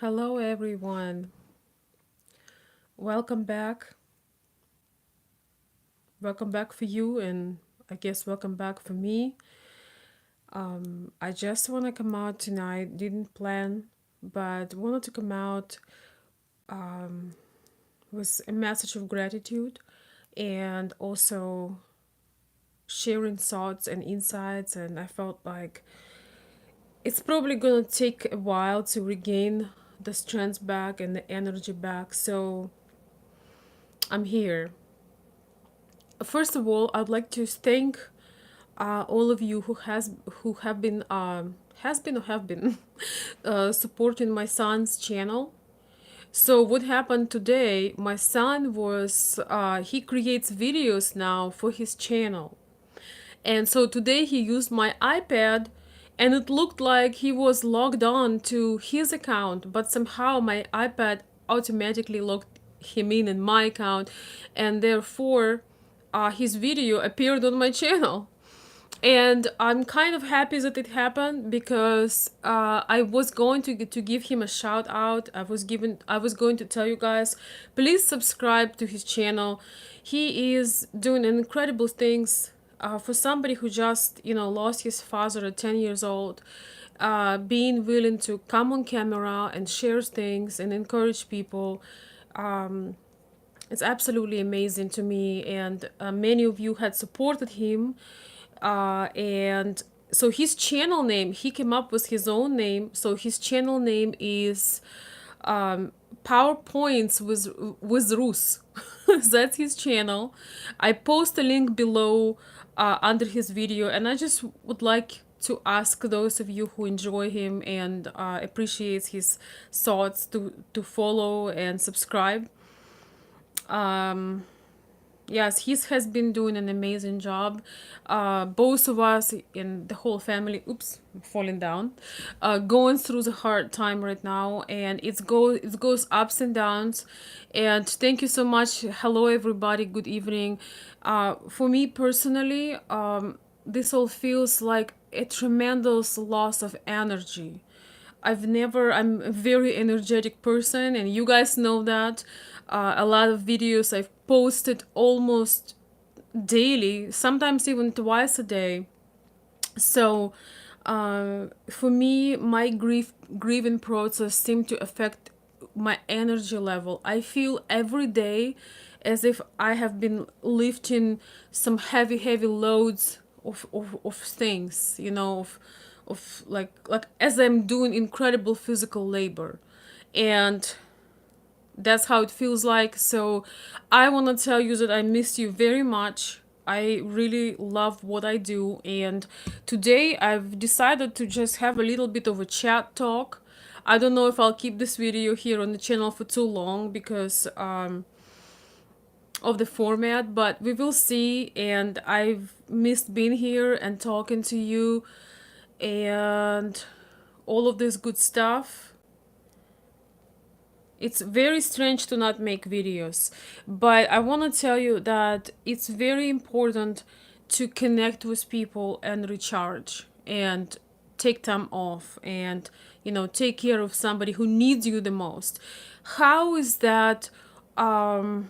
Hello, everyone. Welcome back. Welcome back for you, and I guess welcome back for me. I just want to come out tonight. Didn't plan, but wanted to come out with a message of gratitude and also sharing thoughts and insights. And I felt like it's probably gonna take a while to regain the strength back and the energy back. So I'm here. First of all, I'd like to thank all of you who have been supporting my son's channel. So what happened today? My son was he creates videos now for his channel, and so today he used my iPad, and it looked like he was logged on to his account, but somehow my iPad automatically logged him in my account, and therefore his video appeared on my channel. And I'm kind of happy that it happened because I was going to give him a shout out. I was going to tell you guys, please subscribe to his channel. He is doing incredible things for somebody who just lost his father at 10 years old. Being willing to come on camera and share things and encourage people. It's absolutely amazing to me, and many of you had supported him. And so his channel name, he came up with his own name. So his channel name is PowerPoints with Rus. That's his channel. I post a link below under his video, and I just would like to ask those of you who enjoy him and appreciate his thoughts to follow and subscribe. Yes, he has been doing an amazing job. Both of us and the whole family, oops, I'm falling down, going through the hard time right now, and it goes ups and downs. And thank you so much. Hello, everybody. Good evening. For me personally, this all feels like a tremendous loss of energy. I'm a very energetic person, and you guys know that. A lot of videos I've posted almost daily, sometimes even twice a day. So, for me, my grieving process seemed to affect my energy level. I feel every day as if I have been lifting some heavy loads of things, of like as I'm doing incredible physical labor. And that's how it feels like. So I want to tell you that I miss you very much. I really love what I do, and today I've decided to just have a little bit of a chat talk. I don't know if I'll keep this video here on the channel for too long because of the format, but we will see. And I've missed being here and talking to you and all of this good stuff. It's very strange to not make videos, but I want to tell you that it's very important to connect with people and recharge and take time off and take care of somebody who needs you the most. How is that how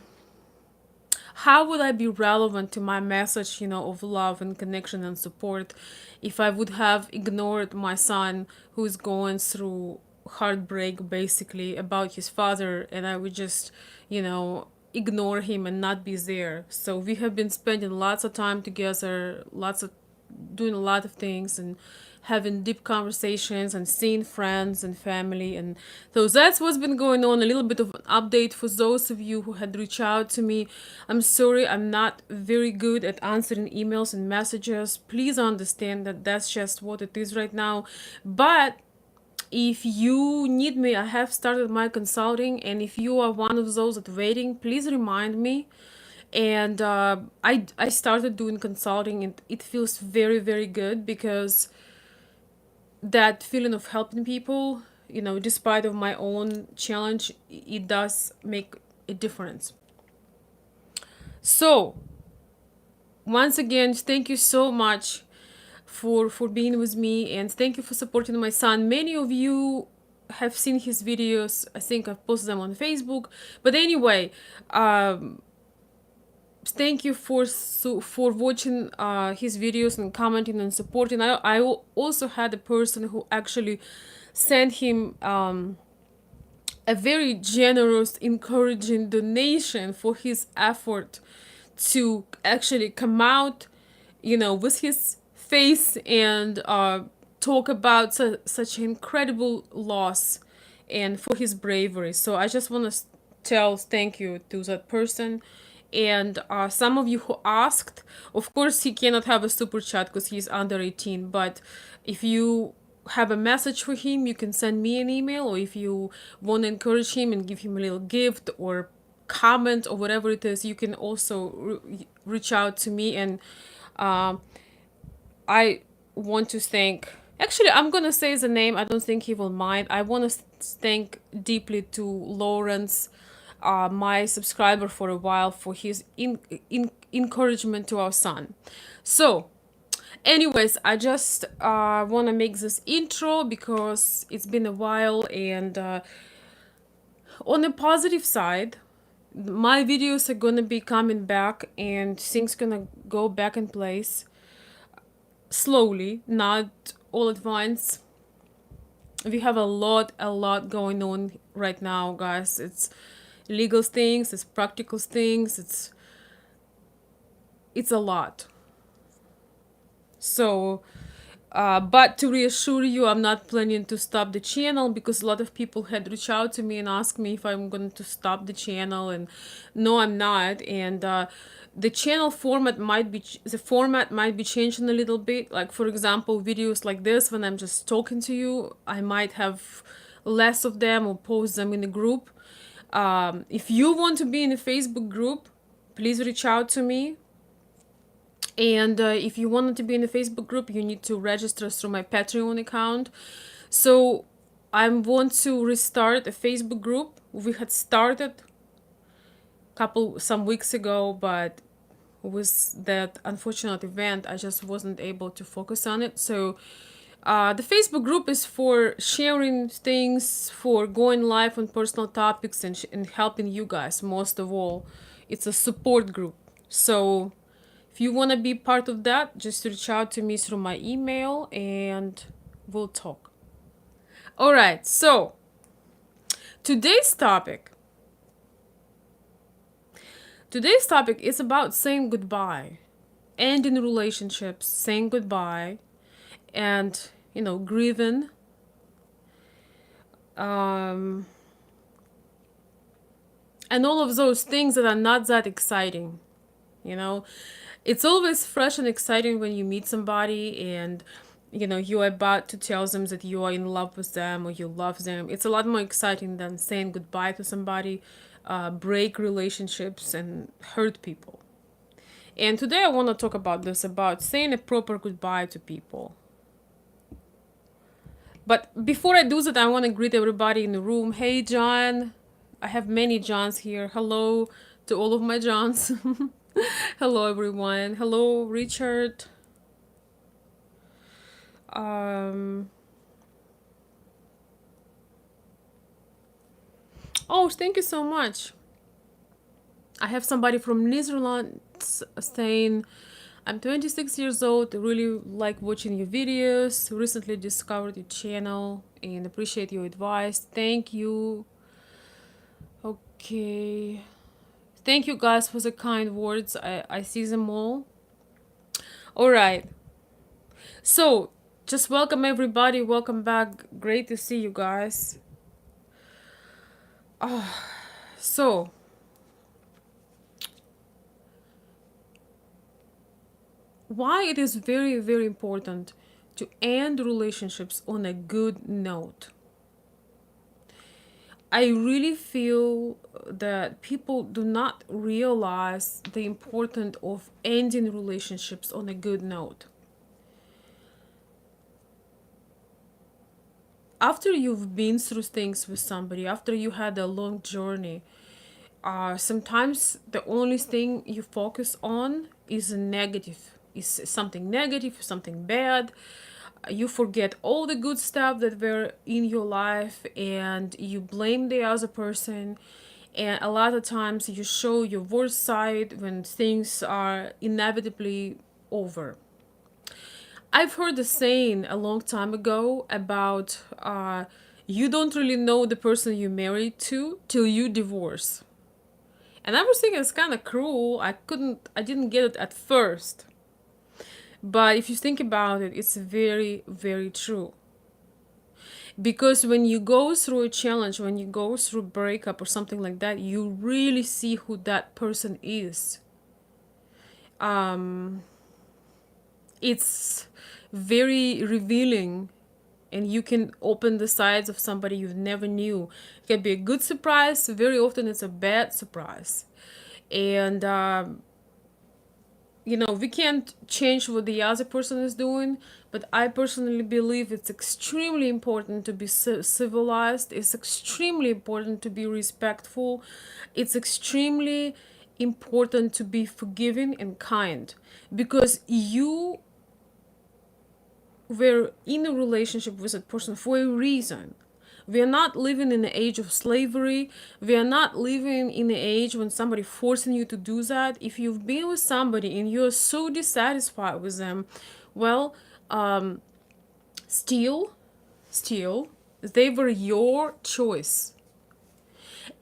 would I be relevant to my message, of love and connection and support if I would have ignored my son who is going through heartbreak basically about his father, and I would just, ignore him and not be there. So we have been spending lots of time together, lots of doing a lot of things and having deep conversations and seeing friends and family. And so that's what's been going on. A little bit of an update for those of you who had reached out to me. I'm sorry I'm not very good at answering emails and messages. Please understand that that's just what it is right now. But if you need me, I have started my consulting, and if you are one of those that waiting, please remind me. And I started doing consulting, and it feels very good because that feeling of helping people, despite of my own challenge, it does make a difference. So once again, thank you so much for being with me, and thank you for supporting my son. Many of you have seen his videos. I think I've posted them on Facebook. But anyway, thank you for watching his videos and commenting and supporting. I also had a person who actually sent him a very generous, encouraging donation for his effort to actually come out, with his face and talk about such incredible loss, and for his bravery. So I just want to tell thank you to that person. And some of you who asked, of course, he cannot have a super chat because he's under 18. But if you have a message for him, you can send me an email, or if you want to encourage him and give him a little gift or comment or whatever it is, you can also reach out to me. And I want to thank. Actually, I'm gonna say the name. I don't think he will mind. I want to thank deeply to Lawrence, my subscriber for a while, for his encouragement to our son. So, anyways, I just want to make this intro because it's been a while, and on the positive side, my videos are gonna be coming back, and things gonna go back in place slowly, not all at once. We have a lot going on right now, guys. It's legal things, it's practical things, it's a lot. So but to reassure you, I'm not planning to stop the channel, because a lot of people had reached out to me and asked me if I'm going to stop the channel, and no, I'm not. And the channel format might be changing a little bit. Like, for example, videos like this, when I'm just talking to you, I might have less of them or post them in a group. If you want to be in a Facebook group, please reach out to me. And if you wanted to be in a Facebook group, you need to register through my Patreon account. So I want to restart a Facebook group. We had started some weeks ago, but with that unfortunate event, I just wasn't able to focus on it. So the Facebook group is for sharing things, for going live on personal topics, and helping you guys. Most of all, it's a support group. So if you want to be part of that, just reach out to me through my email and we'll talk. All right, so today's topic is about saying goodbye, ending relationships, saying goodbye, and grieving. And all of those things that are not that exciting. It's always fresh and exciting when you meet somebody and you're about to tell them that you are in love with them or you love them. It's a lot more exciting than saying goodbye to somebody, break relationships, and hurt people. And today I want to talk about this, about saying a proper goodbye to people. But before I do that, I want to greet everybody in the room. Hey, John. I have many Johns here. Hello to all of my Johns. Hello, everyone. Hello, Richard. Oh, thank you so much. I have somebody from Netherlands saying, I'm 26 years old, really like watching your videos, recently discovered your channel and appreciate your advice. Thank you. Okay. Thank you guys for the kind words. I see them all. All right. So, just welcome everybody. Welcome back. Great to see you guys. So, why it is very, very important to end relationships on a good note. I really feel that people do not realize the importance of ending relationships on a good note. After you've been through things with somebody, after you had a long journey, sometimes the only thing you focus on is something negative, something bad. You forget all the good stuff that were in your life and you blame the other person. And a lot of times you show your worst side when things are inevitably over. I've heard the saying a long time ago about you don't really know the person you married to till you divorce. And I was thinking it's kind of cruel. I didn't get it at first. But if you think about it, it's very, very true. Because when you go through a challenge, when you go through a breakup or something like that, you really see who that person is. It's very revealing, and you can open the sides of somebody you never knew. It can be a good surprise. Very often it's a bad surprise. And we can't change what the other person is doing, but I personally believe it's extremely important to be civilized. It's extremely important to be respectful. It's extremely important to be forgiving and kind, because you were in a relationship with that person for a reason. We are not living in the age of slavery. We are not living in the age when somebody forcing you to do that. If you've been with somebody and you're so dissatisfied with them, well, still, they were your choice.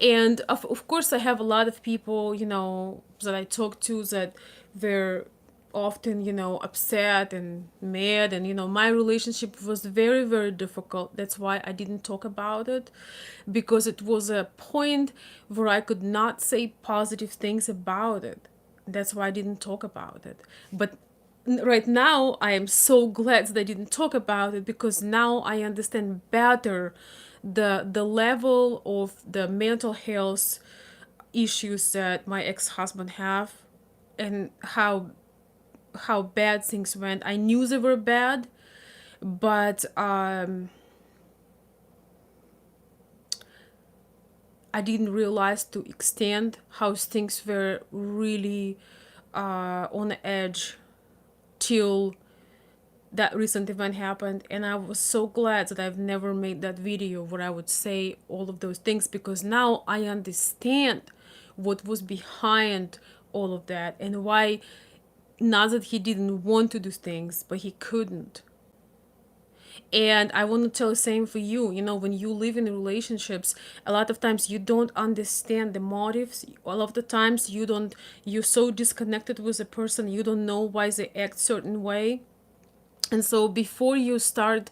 And of course, I have a lot of people, that I talk to that they're often, upset and mad. And, my relationship was very, very difficult. That's why I didn't talk about it, because it was a point where I could not say positive things about it. That's why I didn't talk about it. But right now, I am so glad that I didn't talk about it, because now I understand better the level of the mental health issues that my ex-husband have, and how bad things went. I knew they were bad, but I didn't realize to extent how things were really on the edge till that recent event happened. And I was so glad that I've never made that video where I would say all of those things, because now I understand what was behind all of that, and why, not that he didn't want to do things, but he couldn't. And I want to tell the same for you. When you live in relationships, a lot of times you don't understand the motives. All of the times you're so disconnected with a person, you don't know why they act certain way. And so before you start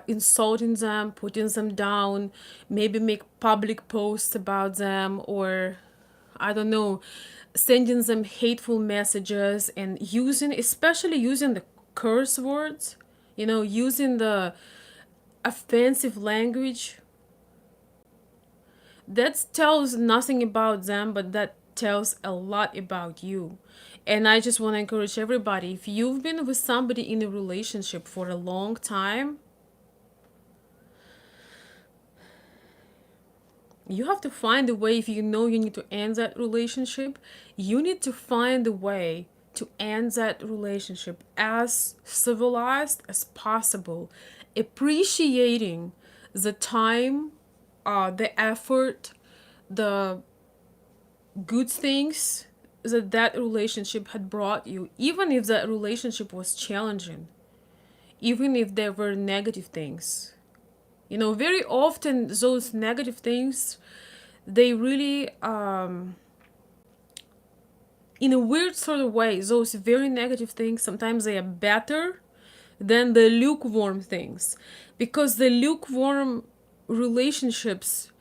insulting them, putting them down, maybe make public posts about them, or I don't know, sending them hateful messages, and especially using the curse words, using the offensive language, that tells nothing about them, but that tells a lot about you. And I just want to encourage everybody, if you've been with somebody in a relationship for a long time, you have to find a way. If you know you need to end that relationship, you need to find a way to end that relationship as civilized as possible, appreciating the time, the effort, the good things that relationship had brought you, even if that relationship was challenging, even if there were negative things. Very often those negative things, they really, in a weird sort of way, those very negative things, sometimes they are better than the lukewarm things. Because the lukewarm relationships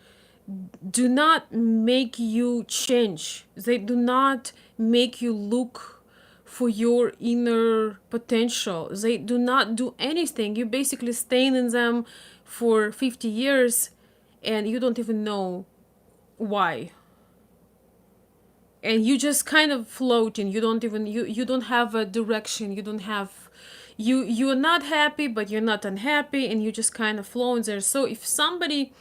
do not make you change. They do not make you look for your inner potential. They do not do anything. You basically staying in them for 50 years and you don't even know why. And you just kind of floating. You don't have a direction. You're not happy, but you're not unhappy, and you just kind of floating there. So if somebody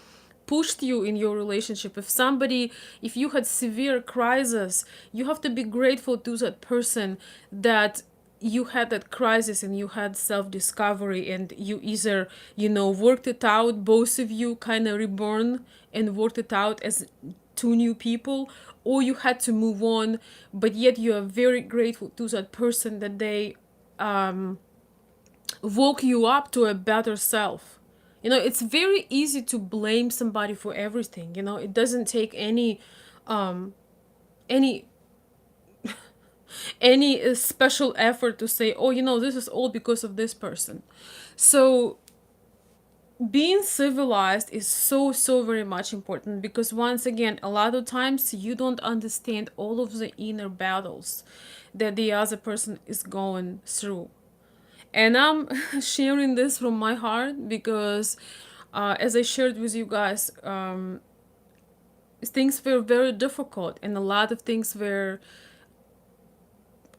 pushed you in your relationship, if you had severe crisis, you have to be grateful to that person that you had that crisis and you had self-discovery, and you either, worked it out, both of you kind of reborn and worked it out as two new people, or you had to move on, but yet you are very grateful to that person that they woke you up to a better self. It's very easy to blame somebody for everything. It doesn't take any special effort to say, oh, this is all because of this person. So being civilized is so, so very much important, because once again, a lot of times you don't understand all of the inner battles that the other person is going through. And I'm sharing this from my heart because, as I shared with you guys, things were very difficult, and a lot of things were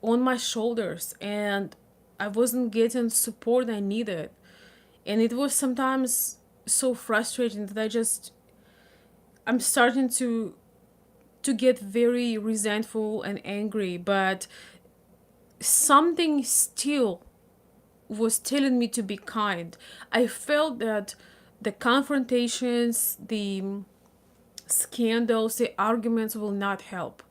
on my shoulders, and I wasn't getting support I needed. And it was sometimes so frustrating that I'm starting to get very resentful and angry, but something still was telling me to be kind. I felt that the confrontations, the scandals, the arguments will not help.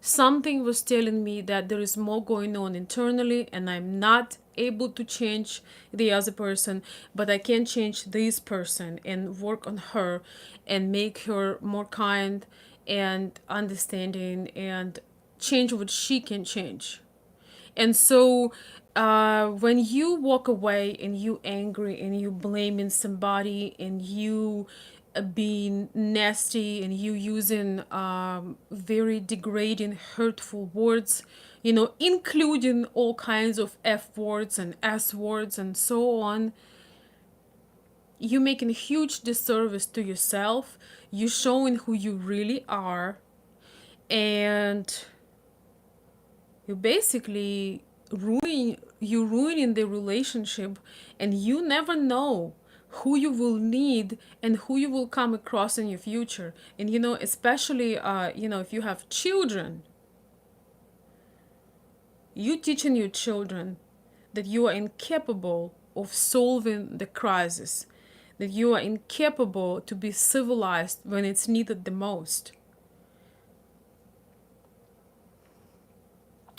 Something was telling me that there is more going on internally, and I'm not able to change the other person, but I can change this person and work on her and make her more kind and understanding and change what she can change. And so when you walk away and you angry and you blaming somebody and you being nasty and you using very degrading, hurtful words, including all kinds of F words and S words and so on, you making a huge disservice to yourself. You showing who you really are, and you basically ruining the relationship, and you never know who you will need and who you will come across in your future. And especially if you have children, you teaching your children that you are incapable of solving the crisis, that you are incapable to be civilized when it's needed the most.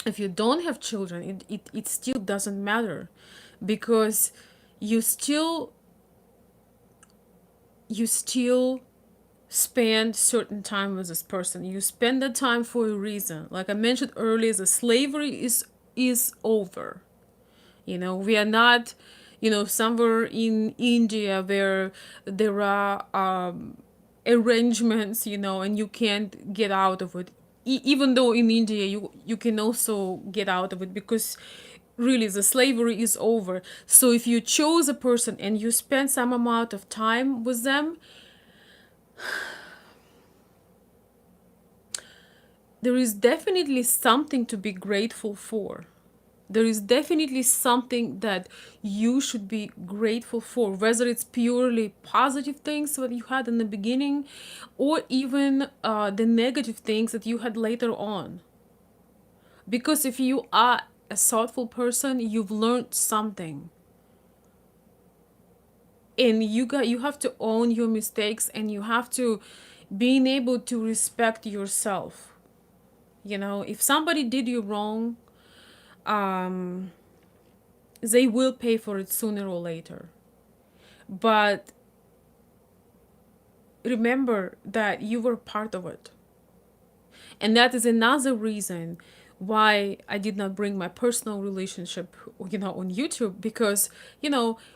If you don't have children, it still doesn't matter, because you still you still spend certain time with this person. You spend that time for a reason. Like I mentioned earlier, the slavery is over. We are not, somewhere in India where there are arrangements, and you can't get out of it. Even though in India you can also get out of it, because really the slavery is over. So if you chose a person and you spend some amount of time with them, there is definitely something to be grateful for. There is definitely something that you should be grateful for, whether it's purely positive things that you had in the beginning, or even the negative things that you had later on. Because if you are a thoughtful person, you've learned something, and you have to own your mistakes, and you have to being able to respect yourself. If somebody did you wrong, um, they will pay for it sooner or later. But remember that you were part of it. And that is another reason why I did not bring my personal relationship, on YouTube, because,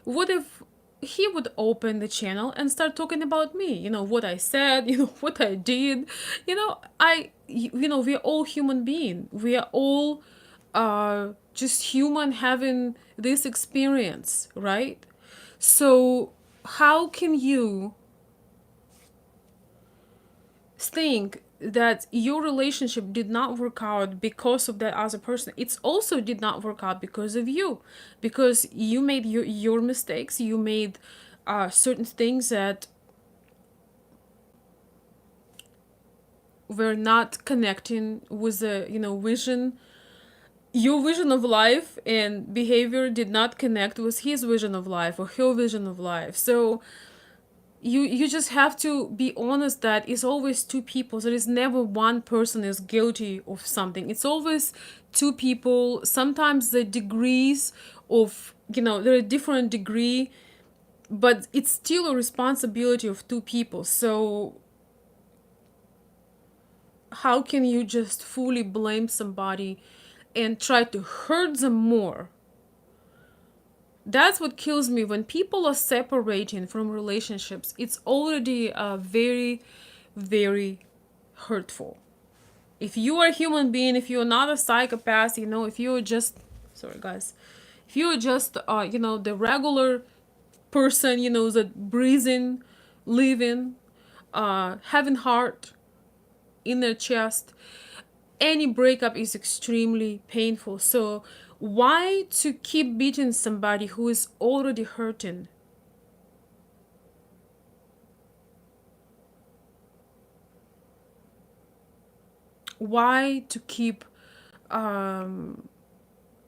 what if he would open the channel and start talking about me, what I said, what I did, we're all human beings. We are all just human having this experience, right? So how can you think that your relationship did not work out because of that other person? It's also did not work out because of you, because you made your mistakes. You made certain things that were not connecting with the vision. your vision of life and behavior did not connect with his vision of life or her vision of life. So you just have to be honest that it's always two people. There is never one person is guilty of something. It's always two people. Sometimes the degrees of, there are different degree, but it's still a responsibility of two people. So how can you just fully blame somebody and try to hurt them more? That's what kills me when people are separating from relationships. It's already very, very hurtful. If you are a human being, if you're not a psychopath, if you're just, sorry guys, if you're just, the regular person, that breathing, living, having heart in their chest, any breakup is extremely painful. So why to keep beating somebody who is already hurting? Why to keep um,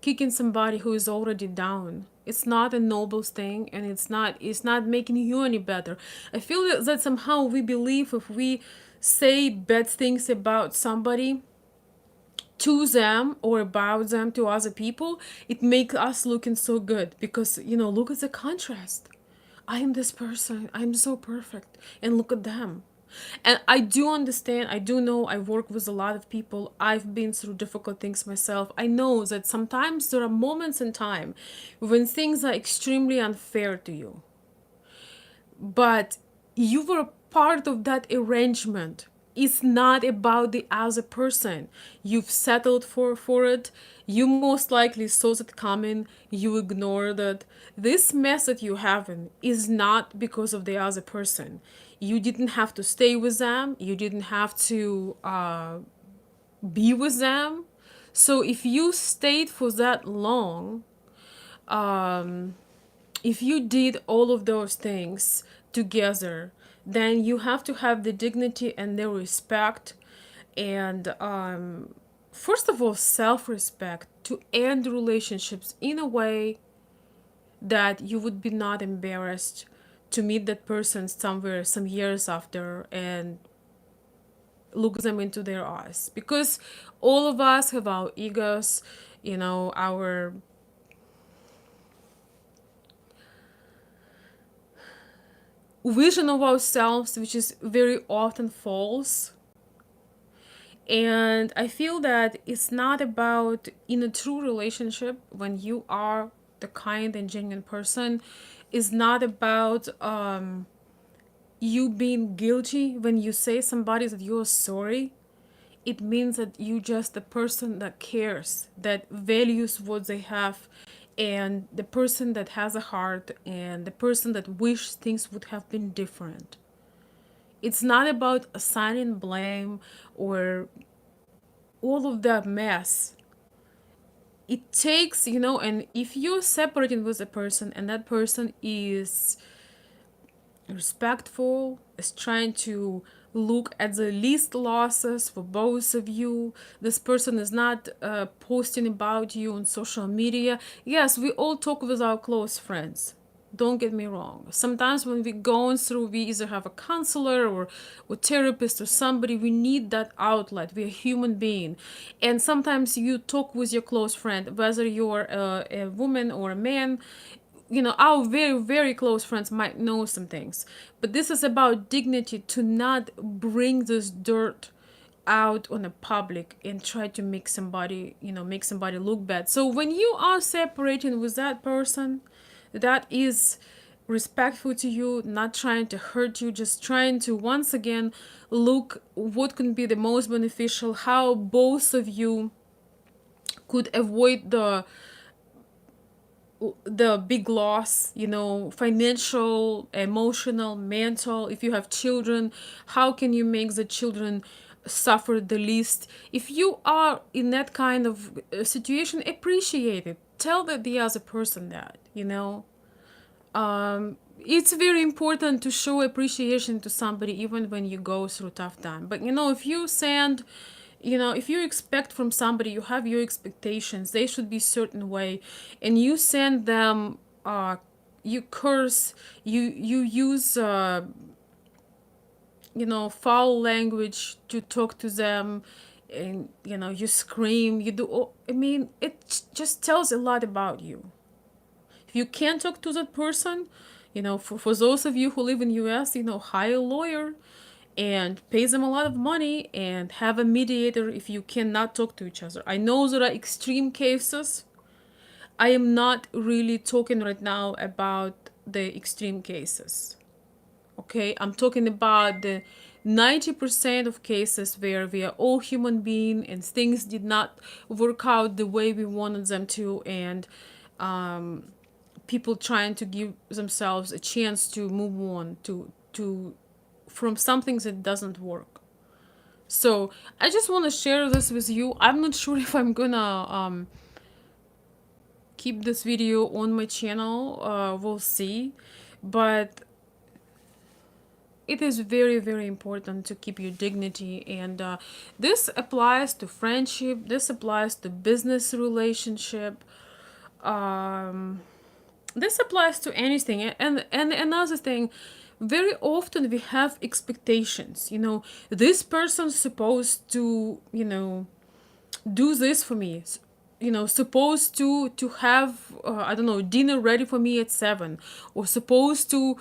kicking somebody who is already down? It's not a noble thing, and it's not making you any better. I feel that somehow we believe if we say bad things about somebody to them or about them to other people, it makes us looking so good because, look at the contrast. I am this person, I'm so perfect, and look at them. And I do understand, I do know, I work with a lot of people, I've been through difficult things myself. I know that sometimes there are moments in time when things are extremely unfair to you, but you were part of that arrangement. It's not about the other person. You've settled for it. You most likely saw it coming. You ignored it. This mess that you're having is not because of the other person. You didn't have to stay with them. You didn't have to be with them. So if you stayed for that long, if you did all of those things together, then you have to have the dignity and the respect and first of all self-respect to end relationships in a way that you would be not embarrassed to meet that person somewhere some years after and look them into their eyes, because all of us have our egos, our vision of ourselves, which is very often false. And I feel that it's not about, in a true relationship, when you are the kind and genuine person, is not about you being guilty when you say somebody that you're sorry. It means that you just the person that cares, that values what they have, and the person that has a heart, and the person that wish things would have been different. It's not about assigning blame or all of that mess. It takes, and if you're separating with a person and that person is respectful, is trying to look at the least losses for both of you. This person is not posting about you on social media. Yes, we all talk with our close friends. Don't get me wrong. Sometimes when we're going through, we either have a counselor or therapist or somebody, we need that outlet. We're a human being. And sometimes you talk with your close friend, whether you're a woman or a man, our very very close friends might know some things, but this is about dignity, to not bring this dirt out on the public and try to make somebody look bad. So when you are separating with that person that is respectful to you, not trying to hurt you, just trying to once again look what can be the most beneficial, how both of you could avoid the big loss, financial, emotional, mental. If you have children, how can you make the children suffer the least? If you are in that kind of situation, appreciate it. Tell the other person that. It's very important to show appreciation to somebody even when you go through tough time. But if you send if you expect from somebody, you have your expectations, they should be certain way, and you send them, you curse, you use, foul language to talk to them, and you scream, you do I mean, it just tells a lot about you. If you can't talk to that person, for those of you who live in US, hire a lawyer and pay them a lot of money and have a mediator if you cannot talk to each other. I know there are extreme cases. I am not really talking right now about the extreme cases. Okay, I'm talking about the 90% of cases where we are all human beings and things did not work out the way we wanted them to, and people trying to give themselves a chance to move on to from something that doesn't work. So I just want to share this with you. I'm not sure if I'm gonna keep this video on my channel. We'll see, but it is very, very important to keep your dignity, and this applies to friendship, this applies to business relationship, um, this applies to anything. And another thing, very often we have expectations. This person's supposed to do this for me, supposed to have, I don't know, dinner ready for me at 7, or supposed to,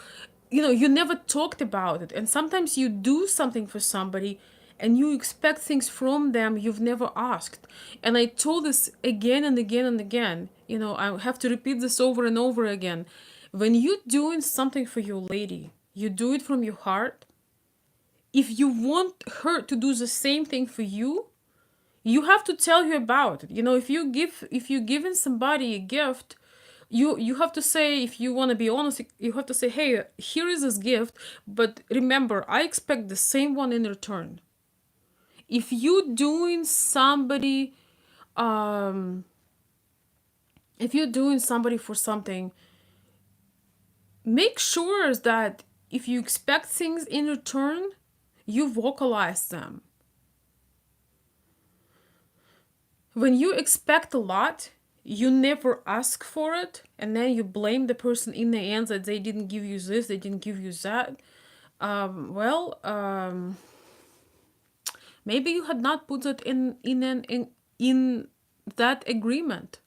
you never talked about it, and sometimes you do something for somebody and you expect things from them you've never asked. And I told this again and again and again, I have to repeat this over and over again. When you're doing something for your lady, you do it from your heart. If you want her to do the same thing for you, you have to tell her about it. If you're giving somebody a gift, you have to say, if you want to be honest, you have to say, hey, here is this gift, but remember, I expect the same one in return. If you doing somebody, um if you're doing somebody for something, make sure that if you expect things in return, you vocalize them. When you expect a lot, you never ask for it, and then you blame the person in the end that they didn't give you this, they didn't give you that. Well, maybe you had not put it in that agreement.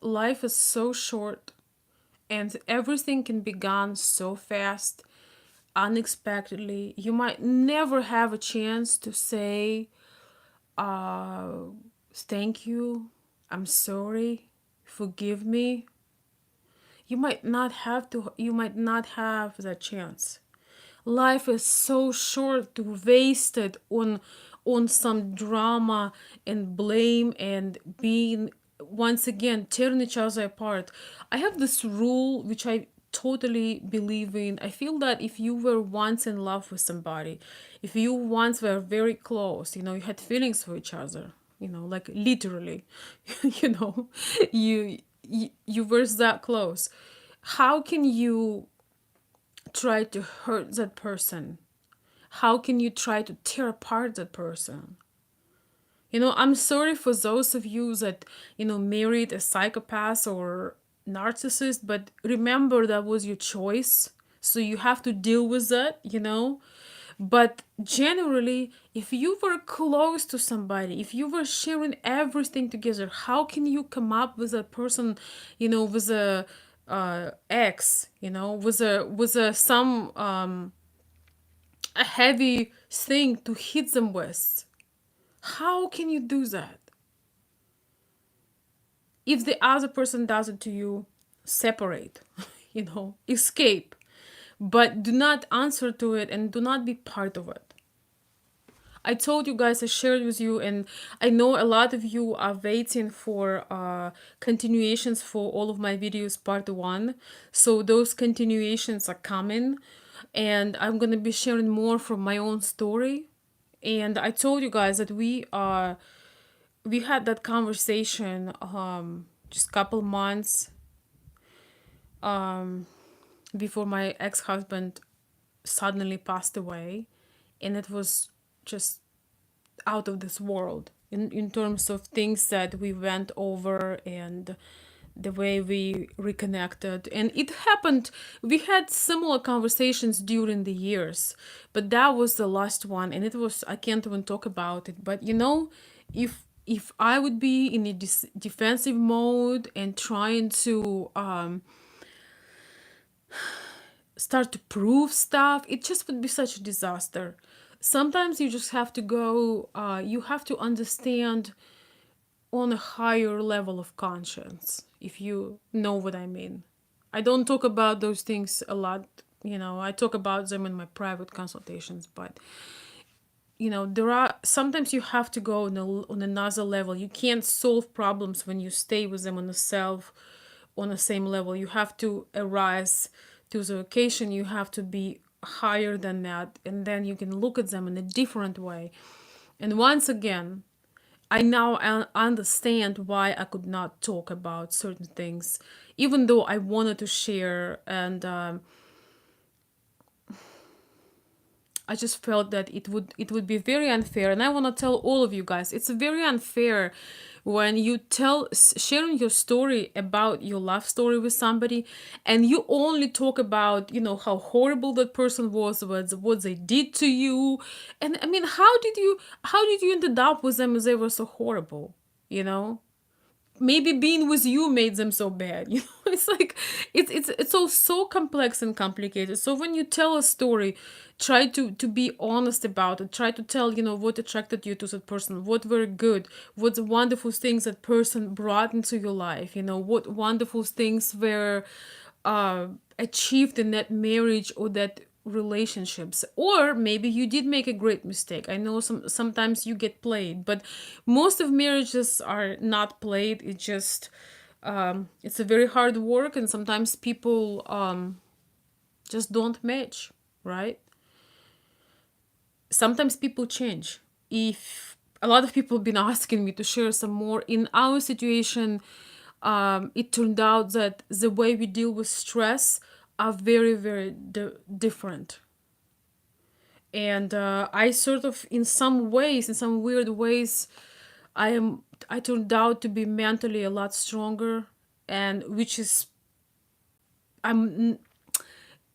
Life is so short, and everything can be gone so fast, unexpectedly. You might never have a chance to say, uh, thank you, I'm sorry, forgive me. You might not have that chance. Life is so short to waste it on some drama and blame and being, once again, tearing each other apart. I have this rule which I totally believe in. I feel that if you were once in love with somebody, if you once were very close, you had feelings for each other, like literally, you know, you were that close. How can you try to hurt that person? How can you try to tear apart that person? I'm sorry for those of you that, married a psychopath or narcissist, but remember that was your choice. So you have to deal with that. But generally, if you were close to somebody, if you were sharing everything together, how can you come up with a person, with a ex, with a some a heavy thing to hit them with? How can you do that? If the other person does it to you, separate, escape, but do not answer to it and do not be part of it. I told you guys, I shared with you, and I know a lot of you are waiting for continuations for all of my videos, part one. So those continuations are coming, and I'm gonna be sharing more from my own story. And I told you guys that we had that conversation just a couple months before my ex-husband suddenly passed away, and it was just out of this world in terms of things that we went over and the way we reconnected. And it happened, we had similar conversations during the years, but that was the last one, and it was, I can't even talk about it. But if I would be in a defensive mode and trying to start to prove stuff, it just would be such a disaster. Sometimes you just have to go, you have to understand on a higher level of conscience, if you know what I mean. I don't talk about those things a lot, I talk about them in my private consultations, but there are sometimes you have to go on another level. You can't solve problems when you stay with them on the same level. You have to arise to the occasion. You have to be higher than that, and then you can look at them in a different way. And once again, I now understand why I could not talk about certain things, even though I wanted to share. And I just felt that it would be very unfair, and I want to tell all of you guys, it's very unfair when you sharing your story about your love story with somebody, and you only talk about how horrible that person was, what they did to you. And I mean, how did you ended up with them if they were so horrible? You know, maybe being with you made them so bad. It's like it's all so complex and complicated. So when you tell a story, try to be honest about it. Try to tell what attracted you to that person, what were good, what the wonderful things that person brought into your life, what wonderful things were uh achieved in that marriage or that relationships. Or maybe you did make a great mistake. I know sometimes you get played, but most of marriages are not played. It's just it's a very hard work, and sometimes people just don't match, right? Sometimes people change. If a lot of people have been asking me to share some more in our situation, it turned out that the way we deal with stress are very, very different. And I sort of, in some ways, in some weird ways, I turned out to be mentally a lot stronger, and I'm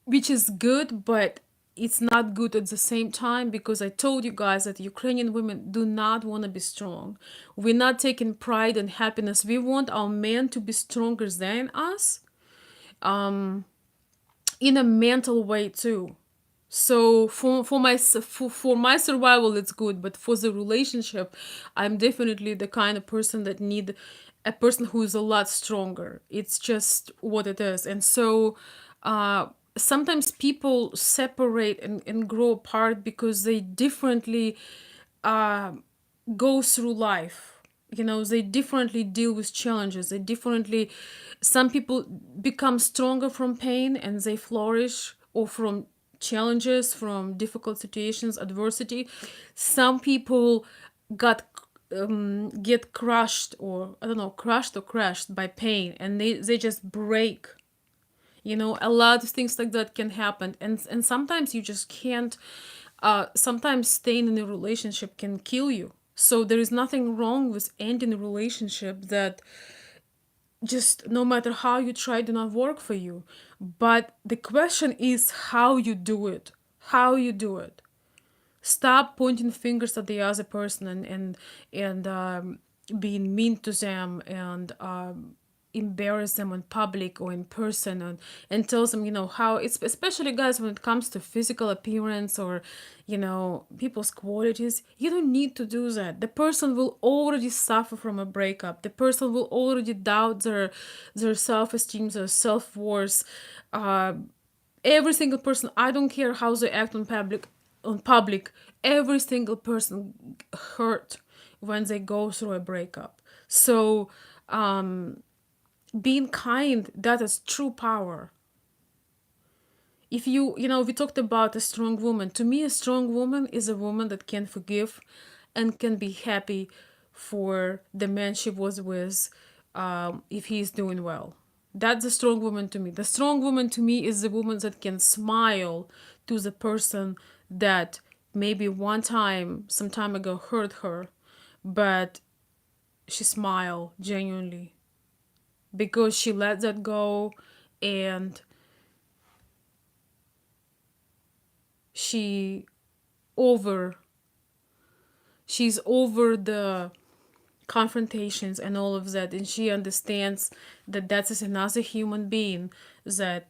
which is good, but it's not good at the same time, because I told you guys that Ukrainian women do not want to be strong. We're not taking pride and happiness. We want our men to be stronger than us, in a mental way too. So for my survival, it's good, but for the relationship, I'm definitely the kind of person that need a person who is a lot stronger. It's just what it is. And so sometimes people separate and grow apart because they differently go through life. They differently deal with challenges. They differently, some people become stronger from pain and they flourish, or from challenges, from difficult situations, adversity. Some people got get crushed, or I don't know, crushed or crashed by pain, and they just break. A lot of things like that can happen, and sometimes you just can't. Sometimes staying in a relationship can kill you. So there is nothing wrong with ending a relationship that just, no matter how you try, do not work for you. But the question is how you do it. How you do it. Stop pointing fingers at the other person, and being mean to them, and embarrass them in public or in person, and tells them, how it's, especially guys, when it comes to physical appearance, or people's qualities. You don't need to do that. The person will already suffer from a breakup. The person will already doubt their self-esteem, their self-worth. uh, every single person, I don't care how they act on public, every single person hurt when they go through a breakup. So being kind, that is true power. If we talked about a strong woman. To me, a strong woman is a woman that can forgive and can be happy for the man she was with, if he's doing well. That's a strong woman to me. The strong woman to me is the woman that can smile to the person that maybe one time, some time ago, hurt her, but she smiled genuinely because she let that go, and she over she's over the confrontations and all of that, and she understands that that is another human being that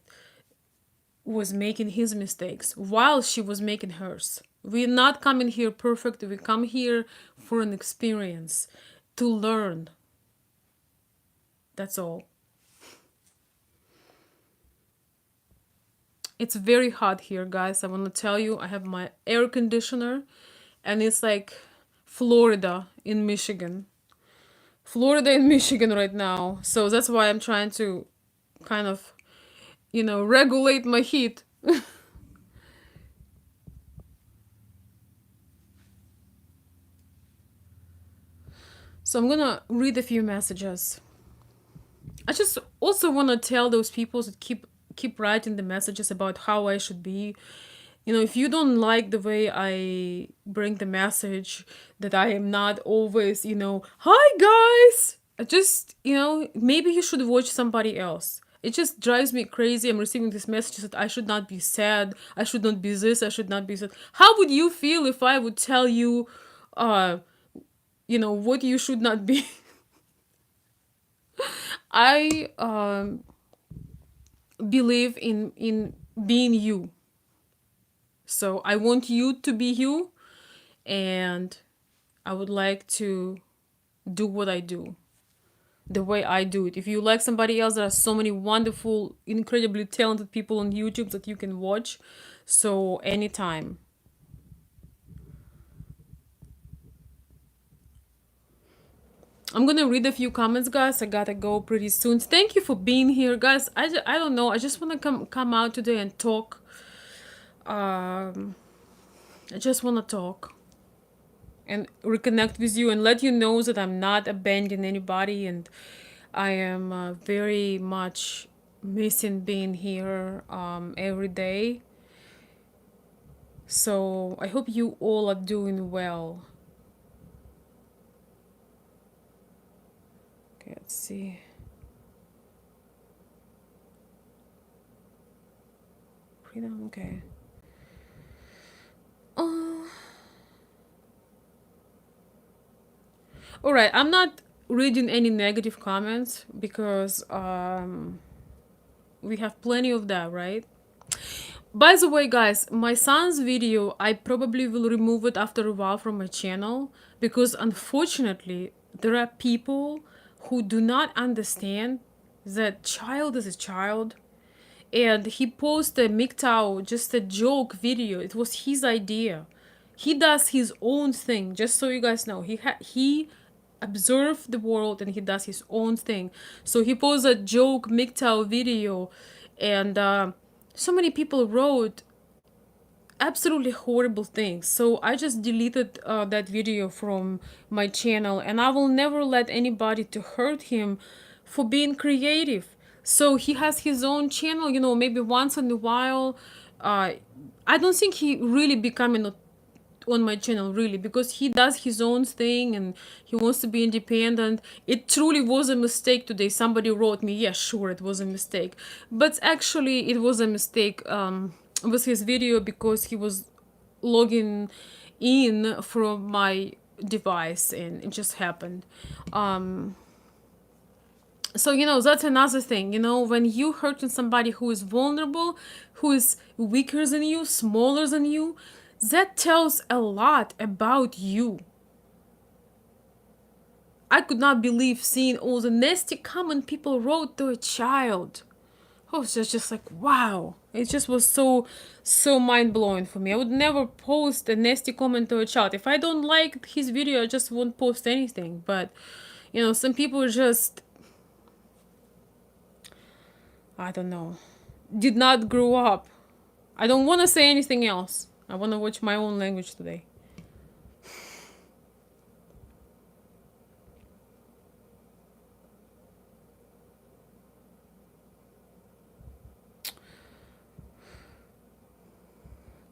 was making his mistakes while she was making hers. We're not coming here perfect. We come here for an experience, to learn. That's all. It's very hot here, guys. I want to tell you, I have my air conditioner, and it's like Florida in Michigan. Florida in Michigan right now. So that's why I'm trying to kind of, regulate my heat. So I'm gonna read a few messages. I just also want to tell those people that keep writing the messages about how I should be. If you don't like the way I bring the message, that I am not always, hi guys. Just, maybe you should watch somebody else. It just drives me crazy. I'm receiving these messages that I should not be sad. I should not be this. I should not be that. How would you feel if I would tell you, uh, what you should not be? I believe in being you. So I want you to be you, and I would like to do what I do the way I do it. If you like somebody else, there are so many wonderful, incredibly talented people on YouTube that you can watch. So anytime. I'm gonna read a few comments, guys. I gotta go pretty soon. Thank you for being here, guys. I don't know. I just wanna come out today and talk. I just wanna talk and reconnect with you and let you know that I'm not abandoning anybody, and I am very much missing being here every day. So I hope you all are doing well. Okay, let's see. Freedom, okay. Oh. All right, I'm not reading any negative comments because we have plenty of that, right? By the way, guys, my son's video, I probably will remove it after a while from my channel because unfortunately, there are people who do not understand that child is a child. And he posted MGTOW, just a joke video. It was his idea. He does his own thing, just so you guys know. He observed the world and he does his own thing. So he posted a joke MGTOW video, and so many people wrote absolutely horrible things. So I just deleted that video from my channel, and I will never let anybody to hurt him for being creative. So he has his own channel, maybe once in a while. uh, I don't think he really becoming on my channel, really, because he does his own thing and he wants to be independent. It truly was a mistake today. Somebody wrote me, yeah, sure, it was a mistake, but actually it was a mistake with his video because he was logging in from my device and it just happened. So that's another thing. When you hurting somebody who is vulnerable, who is weaker than you, smaller than you, that tells a lot about you. I could not believe seeing all the nasty comment people wrote to a child. Oh, it's just like, wow. It just was so mind-blowing for me. I would never post a nasty comment to a child. If I don't like his video, I just won't post anything. But some people just, I don't know, did not grow up. I don't want to say anything else. I want to watch my own language today.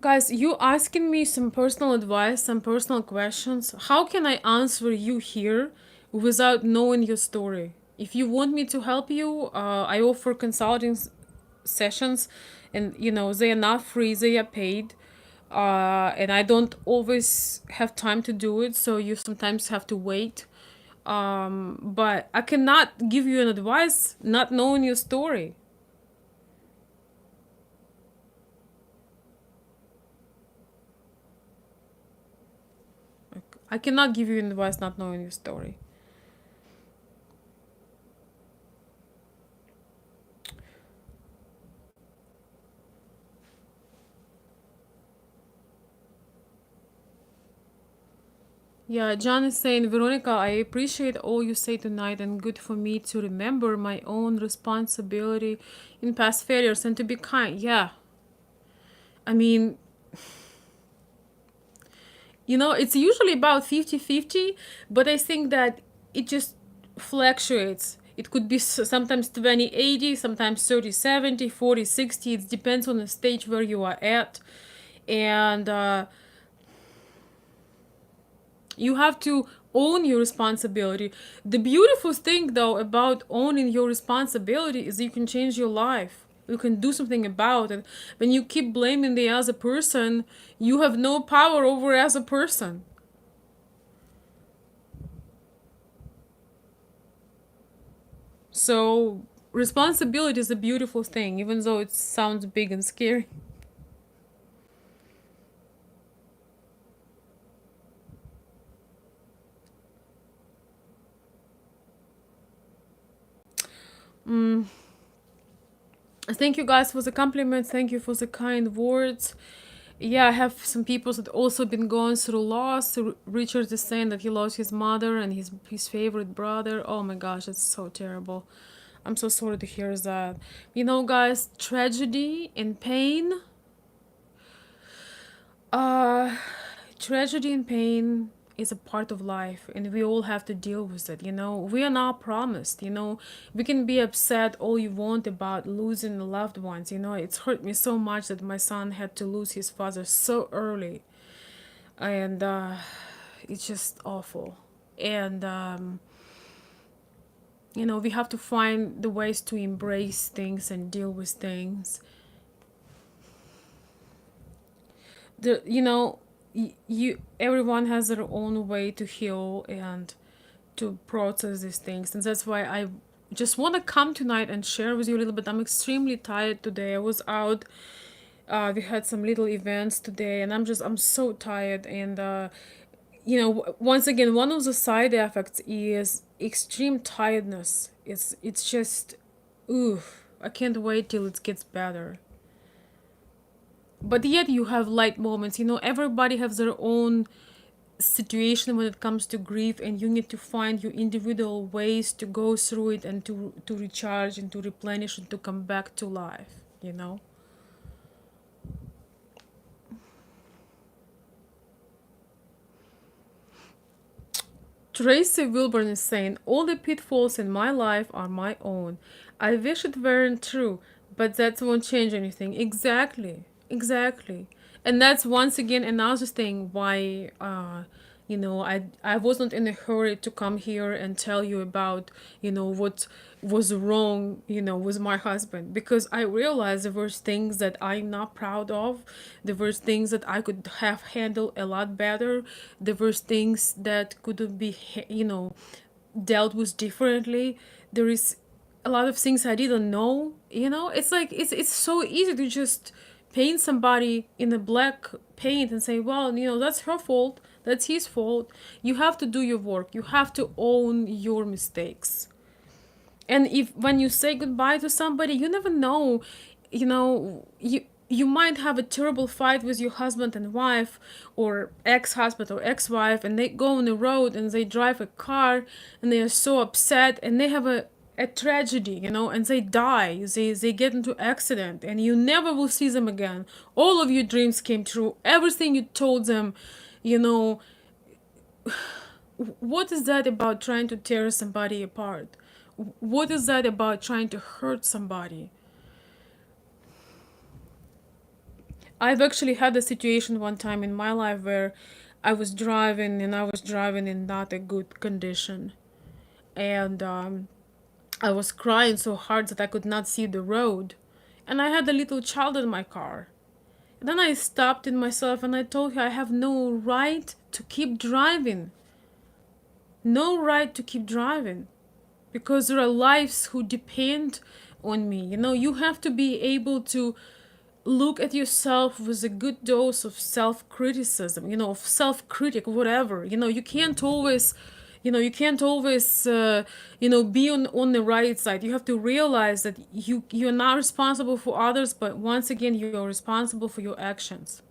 Guys, you asking me some personal advice, some personal questions. How can I answer you here without knowing your story? If you want me to help you, I offer consulting sessions, and they are not free; they are paid. And I don't always have time to do it, so you sometimes have to wait. But I cannot give you an advice not knowing your story. I cannot give you an advice not knowing your story. Yeah, John is saying, Veronica, I appreciate all you say tonight, and good for me to remember my own responsibility in past failures and to be kind. Yeah, I mean, it's usually about 50-50, but I think that it just fluctuates. It could be sometimes 20-80, sometimes 30-70, 40-60. It depends on the stage where you are at. And you have to own your responsibility. The beautiful thing, though, about owning your responsibility is you can change your life. You can do something about it. When you keep blaming the other person, you have no power over as a person. So responsibility is a beautiful thing, even though it sounds big and scary. Thank you guys for the compliments. Thank you for the kind words. Yeah, I have some people that also been going through loss. Richard is saying that he lost his mother and his favorite brother. Oh my gosh, it's so terrible. I'm so sorry to hear that. Guys, tragedy and pain. Uh, Tragedy and pain is a part of life, and we all have to deal with it. We are not promised. We can be upset all you want about losing the loved ones. It's hurt me so much that my son had to lose his father so early, and it's just awful. And we have to find the ways to embrace things and deal with things. You everyone has their own way to heal and to process these things, and that's why I just want to come tonight and share with you a little bit. I'm extremely tired today. I was out. We had some little events today, and I'm so tired. And once again, one of the side effects is extreme tiredness. It's just, ooh, I can't wait till it gets better. But yet you have light moments. Everybody has their own situation when it comes to grief, and you need to find your individual ways to go through it and to recharge and to replenish and to come back to life. Tracy Wilburn is saying, all the pitfalls in my life are my own. I wish it weren't true, but that won't change anything. Exactly. Exactly. And that's once again another thing why I wasn't in a hurry to come here and tell you about, what was wrong, with my husband, because I realized there were things that I'm not proud of. There were things that I could have handled a lot better. There were things that could be, dealt with differently. There is a lot of things I didn't know. It's like it's so easy to just paint somebody in a black paint and say, well, that's her fault, that's his fault. You have to do your work. You have to own your mistakes. And if when you say goodbye to somebody, you never know, you might have a terrible fight with your husband and wife, or ex-husband or ex-wife, and they go on the road and they drive a car and they are so upset and they have a tragedy, and they die. They get into accident and you never will see them again. All of your dreams came true. Everything you told them, you know, what is that about trying to tear somebody apart? What is that about trying to hurt somebody? I've actually had a situation one time in my life where I was driving and I was driving in not a good condition. And I was crying so hard that I could not see the road. And I had a little child in my car. And then I stopped in myself and I told her I have no right to keep driving. No right to keep driving. Because there are lives who depend on me. You know, you have to be able to look at yourself with a good dose of self-criticism, of self-critic, whatever. You can't always, be on the right side. You have to realize that you're not responsible for others, but once again, you're responsible for your actions.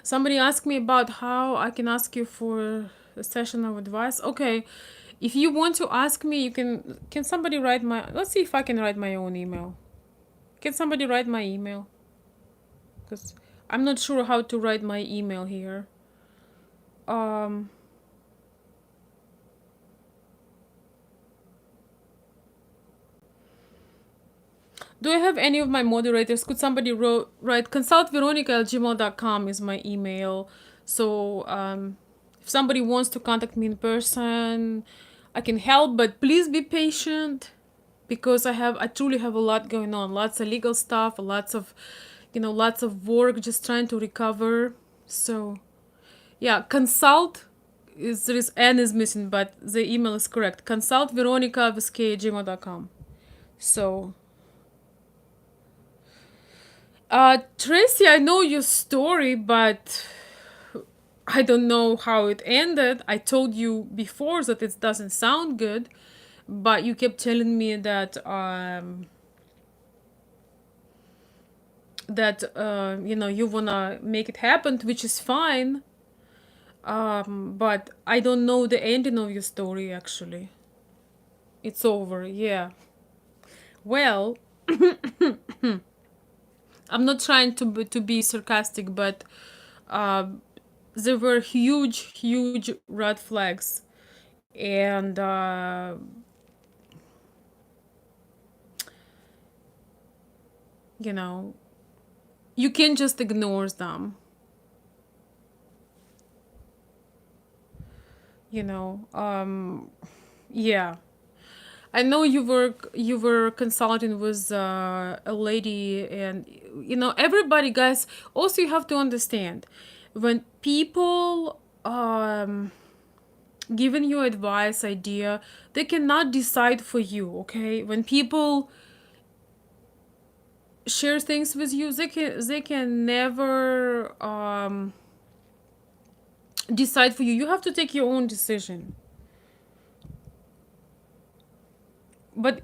Somebody asked me about how I can ask you for a session of advice. Okay, if you want to ask me, you can somebody write my, let's see if I can write my own email. Can somebody write my email? Because I'm not sure how to write my email here. Um, do I have any of my moderators? Could somebody write consultveronica@gmail.com is my email. So if somebody wants to contact me in person, I can help, but please be patient because I truly have a lot going on. Lots of legal stuff, lots of work, just trying to recover. So yeah, consult there is N is missing, but the email is correct. Consultveronica@gmail.com. So Tracy, I know your story, but I don't know how it ended. I told you before that it doesn't sound good, but you kept telling me that you wanna make it happen, which is fine. But I don't know the ending of your story actually. It's over, yeah. Well, I'm not trying to be sarcastic, but uh, there were huge red flags, and you know you can't just ignore them. You know, yeah. I know you were consulting with a lady, and everybody, guys. Also, you have to understand when people giving you advice, idea, they cannot decide for you. Okay, when people share things with you, they can never decide for you. You have to take your own decision. But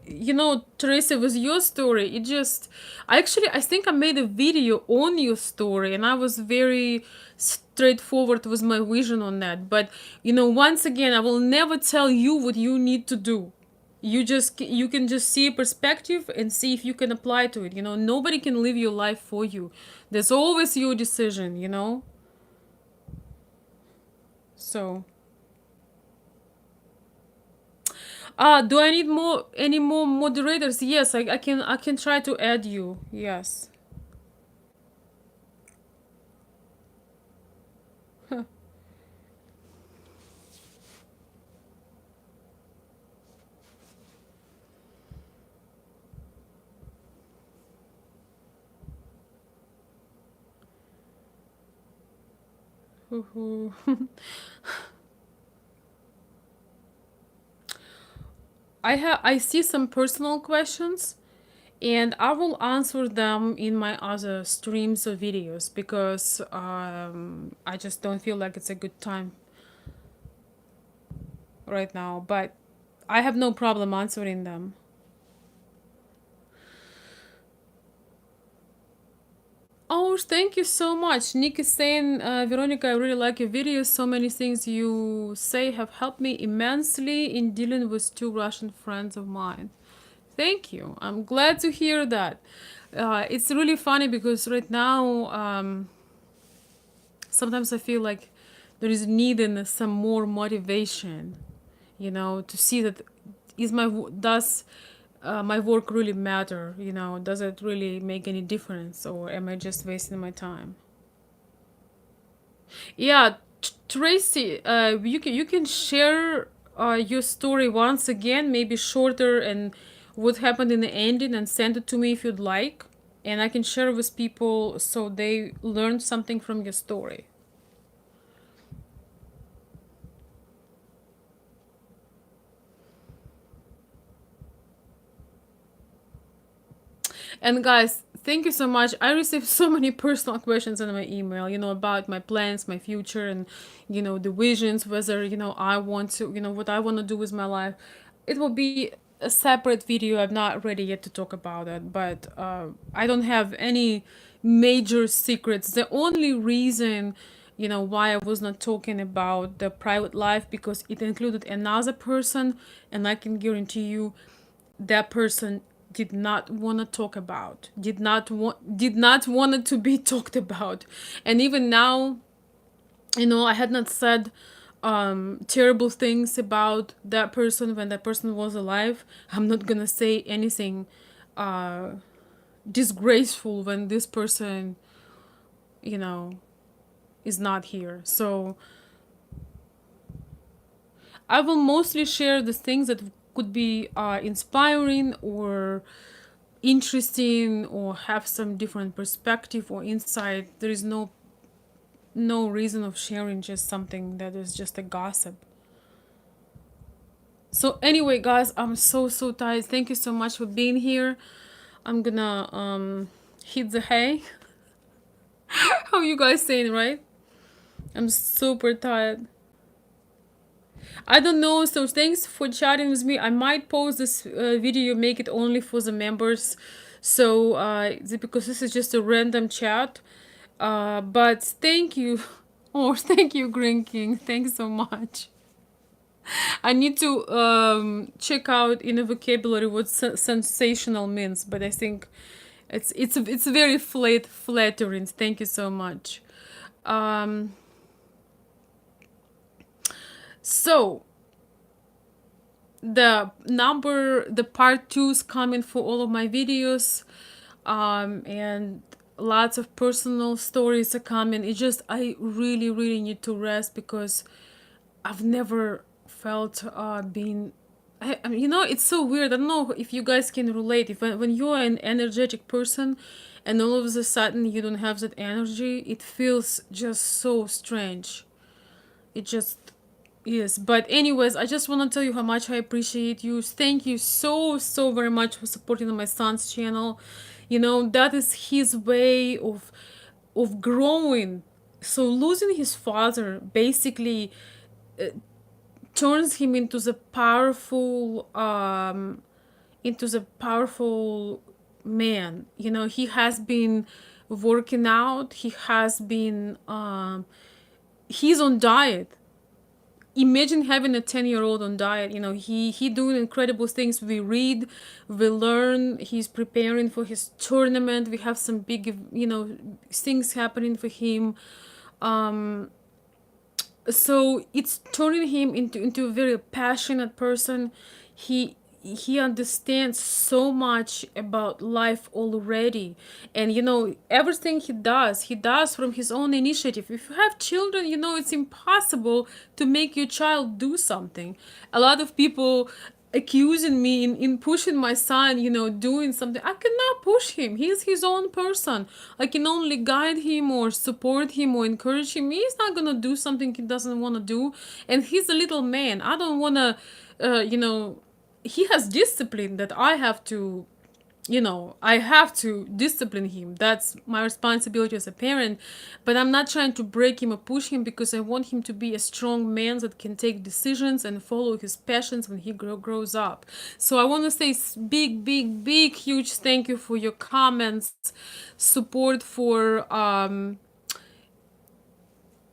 Teresa, with your story, I think I made a video on your story, and I was very straightforward with my vision on that. But once again, I will never tell you what you need to do. You can just see a perspective and see if you can apply to it. Nobody can live your life for you. There's always your decision. So do I need any more moderators? Yes, I can try to add you. Yes. I see some personal questions, and I will answer them in my other streams or videos because I just don't feel like it's a good time right now. But I have no problem answering them. Oh, thank you so much. Nick is saying, Veronica, I really like your videos. So many things you say have helped me immensely in dealing with two Russian friends of mine. Thank you. I'm glad to hear that. It's really funny because right now, sometimes I feel like there is need in some more motivation, to see that is does my work really matter? You know, does it really make any difference, or am I just wasting my time? Yeah, Tracy, you can share your story once again, maybe shorter, and what happened in the ending, and send it to me if you'd like, and I can share with people so they learn something from your story. And guys, thank you so much. I received so many personal questions in my email, about my plans, my future, and, the visions, whether, I want to, what I want to do with my life. It will be a separate video. I'm not ready yet to talk about it, but I don't have any major secrets. The only reason, why I was not talking about the private life, because it included another person, and I can guarantee you that person did not want to talk about, did not want it to be talked about. And even now, I had not said terrible things about that person when that person was alive. I'm not gonna say anything uh disgraceful when this person, you know is not here. So I will mostly share the things that could be inspiring or interesting, or have some different perspective or insight. There is no reason of sharing just something that is just a gossip. So anyway, guys, I'm so tired. Thank you so much for being here. I'm gonna hit the hay. How you guys saying, right? I'm super tired. I don't know. So thanks for chatting with me. I might post this video, make it only for the members. So because this is just a random chat. But thank you. Oh, thank you, Green King. Thanks so much. I need to check out in a vocabulary what sensational means, but I think it's very flattering. Thank you so much. Um, so the part two is coming for all of my videos, and lots of personal stories are coming. It just, I really need to rest, because I've never felt being. I mean, it's so weird. I don't know if you guys can relate. If when you're an energetic person, and all of a sudden you don't have that energy, it feels just so strange. It just is. But anyways, I just want to tell you how much I appreciate you. Thank you so very much for supporting my son's channel. That is his way of growing. So losing his father basically turns him into the powerful man. He has been working out. He's on diet. Imagine having a 10-year-old on diet. He doing incredible things. We read, we learn. He's preparing for his tournament. We have some big, things happening for him. So it's turning him into a very passionate person. He understands so much about life already. And everything he does from his own initiative. If you have children, it's impossible to make your child do something. A lot of people accusing me in pushing my son, doing something. I cannot push him. He's his own person. I can only guide him or support him or encourage him. He's not gonna do something he doesn't want to do. And he's a little man. I don't want to, he has discipline that I have to discipline him. That's my responsibility as a parent. But I'm not trying to break him or push him, because I want him to be a strong man that can take decisions and follow his passions when he grows up. So I want to say big, huge thank you for your comments, support, for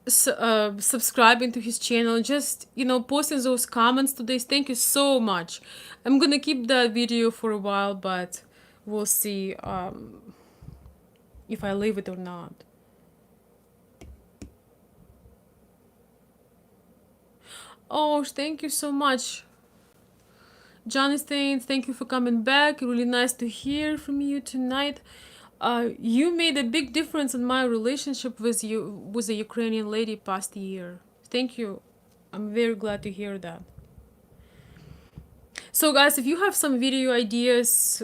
subscribing to his channel, just posting those comments today. Thank you so much. I'm gonna keep the video for a while, but we'll see if I leave it or not. Oh, thank you so much. Jonathan, thank you for coming back. Really nice to hear from you tonight. You made a big difference in my relationship with you, with a Ukrainian lady past year. Thank you. I'm very glad to hear that. So, guys, if you have some video ideas,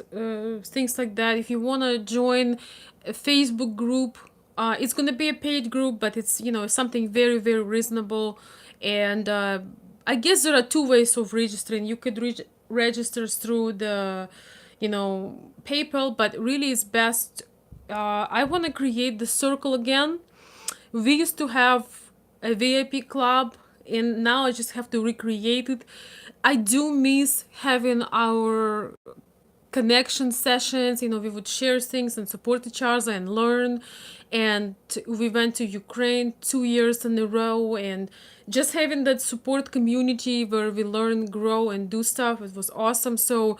things like that, if you want to join a Facebook group, it's going to be a paid group, but it's, something very, very reasonable. And I guess there are two ways of registering. You could register through the, PayPal, but really it's best. I want to create the circle again. We used to have a VIP club, and now I just have to recreate it. I do miss having our connection sessions. We would share things and support each other and learn. And we went to Ukraine 2 years in a row, and just having that support community where we learn, grow, and do stuff, it was awesome. So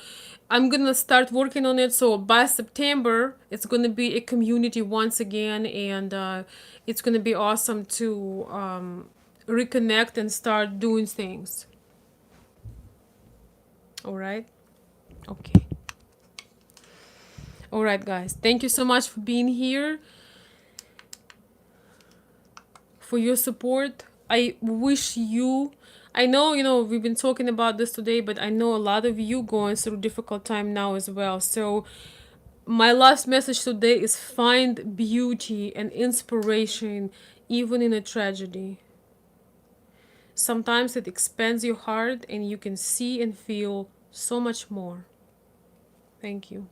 I'm gonna start working on it. So by September, it's gonna be a community once again, and it's gonna be awesome to reconnect and start doing things. All right. Okay. All right, guys. Thank you so much for being here, for your support. I wish you. I know, we've been talking about this today, but I know a lot of you going through difficult time now as well. So my last message today is find beauty and inspiration even in a tragedy. Sometimes it expands your heart and you can see and feel so much more. Thank you.